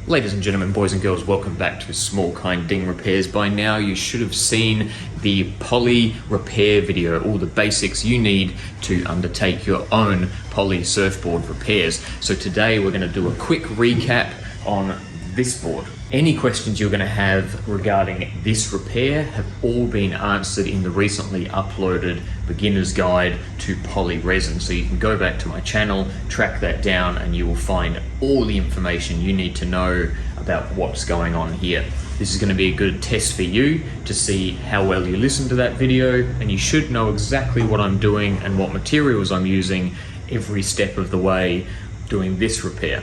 Ladies and gentlemen, boys and girls, welcome back to Small Kind Ding Repairs. By now you should have seen the poly repair video, all the basics you need to undertake your own poly surfboard repairs. So today we're going to do a quick recap on this board. Any questions you're going to have regarding this repair have all been answered in the recently uploaded beginner's guide to poly resin. So you can go back to my channel, track that down, and you will find all the information you need to know about what's going on here. This is going to be a good test for you to see how well you listen to that video, and you should know exactly what I'm doing and what materials I'm using every step of the way doing this repair.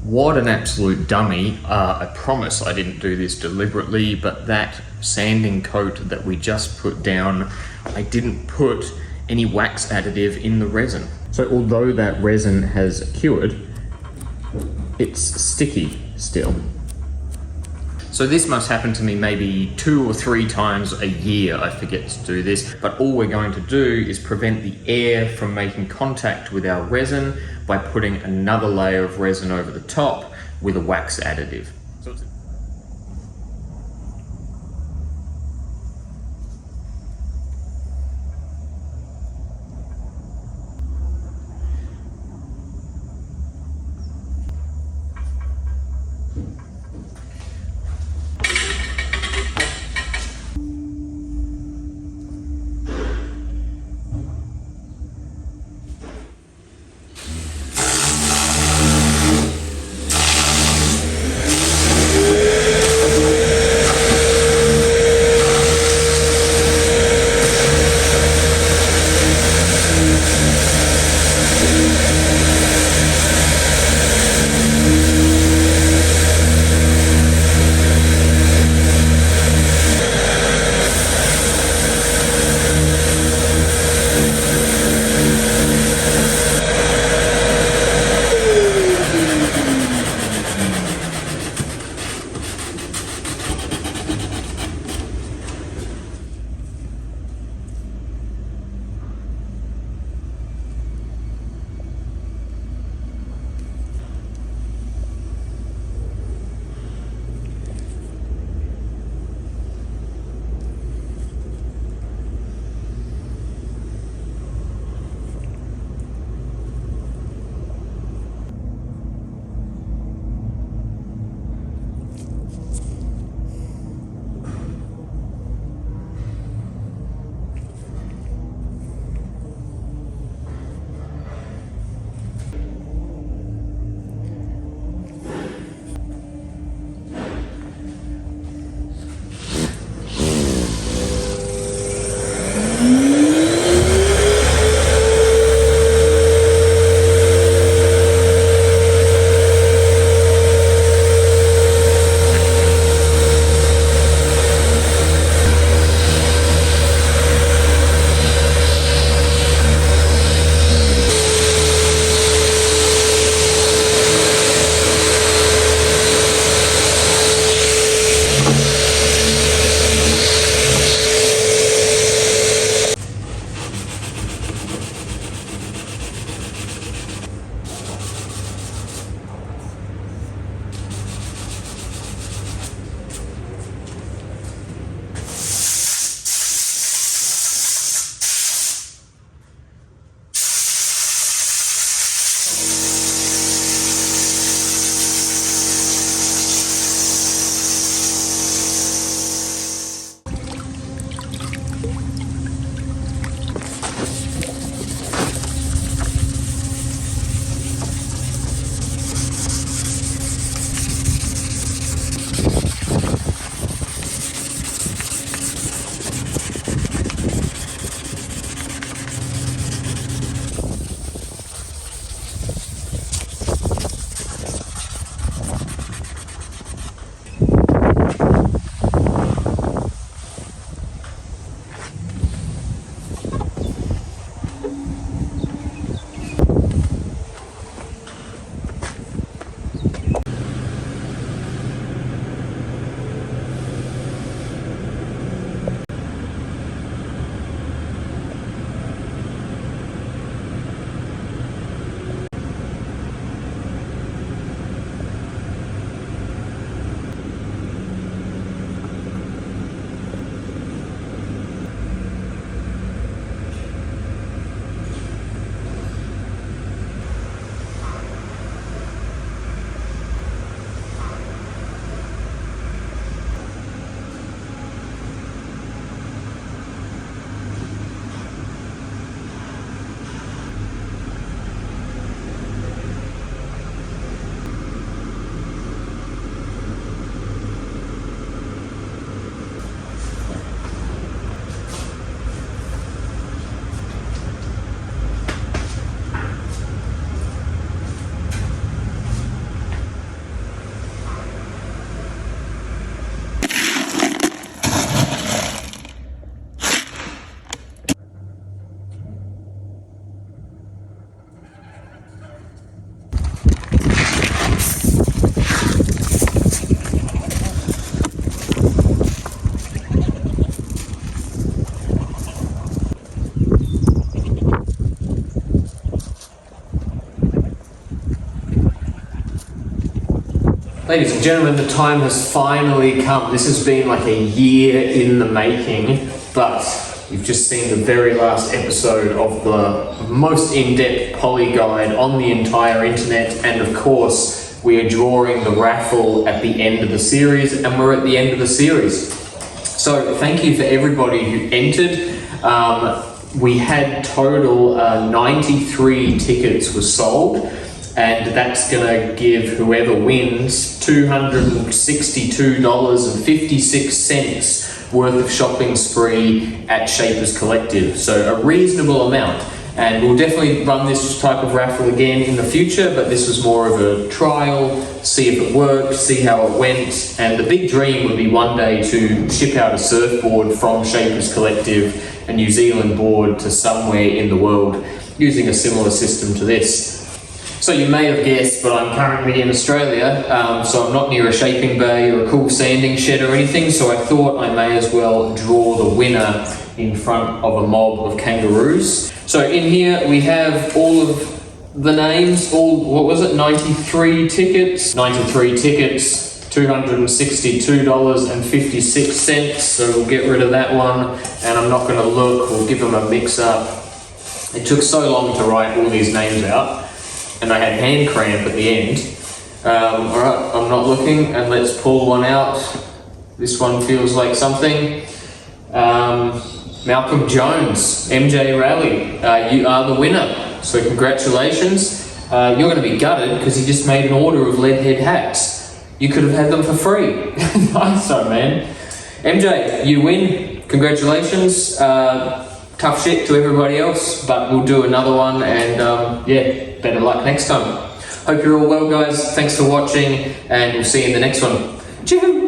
What an absolute dummy. I promise I didn't do this deliberately, but that sanding coat that we just put down, I didn't put any wax additive in the resin. So although that resin has cured, it's sticky still. So this must happen to me maybe 2 or 3 times a year. I forget to do this, but all we're going to do is prevent the air from making contact with our resin by putting another layer of resin over the top with a wax additive. So Ladies and gentlemen, the time has finally come. This has been like a year in the making, but you've just seen the very last episode of the most in-depth poly guide on the entire internet, and of course, we are drawing the raffle at the end of the series, and we're at the end of the series. So thank you for everybody who entered. We had total 93 tickets were sold, and that's gonna give whoever wins $262.56 worth of shopping spree at Shapers Collective. So a reasonable amount. And we'll definitely run this type of raffle again in the future, but this was more of a trial, see if it worked, see how it went. And the big dream would be one day to ship out a surfboard from Shapers Collective, a New Zealand board, to somewhere in the world using a similar system to this. So you may have guessed, but I'm currently in Australia, so I'm not near a shaping bay or a cool sanding shed or anything, so I thought I may as well draw the winner in front of a mob of kangaroos. So in here we have all of the names, what was it, 93 tickets? 93 tickets, $262.56, so we'll get rid of that one, and I'm not going to look, we'll give them a mix up. It took so long to write all these names out, and I had hand cramp at the end. Alright, I'm not looking, and let's pull one out. This one feels like something. Malcolm Jones, MJ Rally, you are the winner. So congratulations. You're going to be gutted because you just made an order of lead head hats. You could have had them for free. Nice one, man. MJ, you win. Congratulations. Tough shit to everybody else, but we'll do another one, and yeah, better luck next time. Hope you're all well, guys. Thanks for watching, and we'll see you in the next one. Cheers.